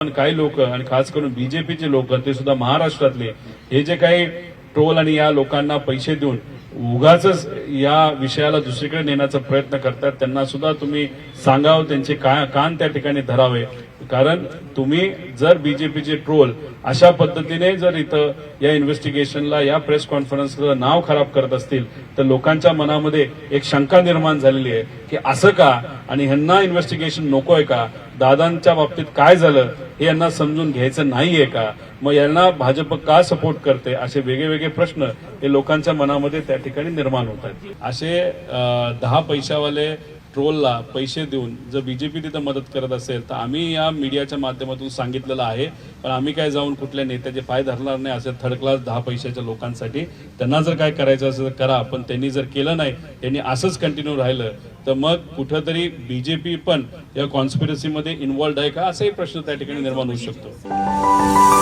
पण काही लोक आणि खास करून बीजेपीचे लोक ते सुद्धा महाराष्ट्रातले हे जे काही ट्रोल आणि या लोकांना पैसे देऊन उगाच या विषयाला दुसरीकडे नेण्याचा प्रयत्न करतात त्यांना सुद्धा तुम्ही सांगावं, त्यांचे कान त्या ठिकाणी धरावे. कारण तुम्ही जर बीजेपीचे ट्रोल अशा पद्धतीने जर इथं या इन्व्हेस्टिगेशनला या प्रेस कॉन्फरन्सचं नाव खराब करत असतील तर लोकांच्या मनामध्ये एक शंका निर्माण झालेली आहे की असं का आणि ह्यांना इन्व्हेस्टिगेशन नकोय का, दादांच्या बाबतीत काय झालं हे यांना समजून घ्यायचं नाहीये का, मग यांना भाजप का सपोर्ट करते, असे वेगवेगळे प्रश्न हे लोकांच्या मनामध्ये त्या ठिकाणी निर्माण होत आहेत. असे 10 पैशावाले ट्रोलला पैसे देऊन जर बीजेपी तिथं मदत करत असेल तर आम्ही या मीडियाच्या माध्यमातून सांगितलेलं आहे, पण आम्ही काय जाऊन कुठल्या नेत्याचे पाय धरणार नाही. असे थर्ड क्लास 10 पैशाच्या लोकांसाठी त्यांना जर काय करायचं असेल तर करा, पण त्यांनी जर केलं नाही, त्यांनी असंच कंटिन्यू राहिलं तर मग कुठंतरी बीजेपी पण या कॉन्स्पिरसीमध्ये इन्व्हॉल्ड आहे का, असाही प्रश्न त्या ठिकाणी निर्माण होऊ शकतो.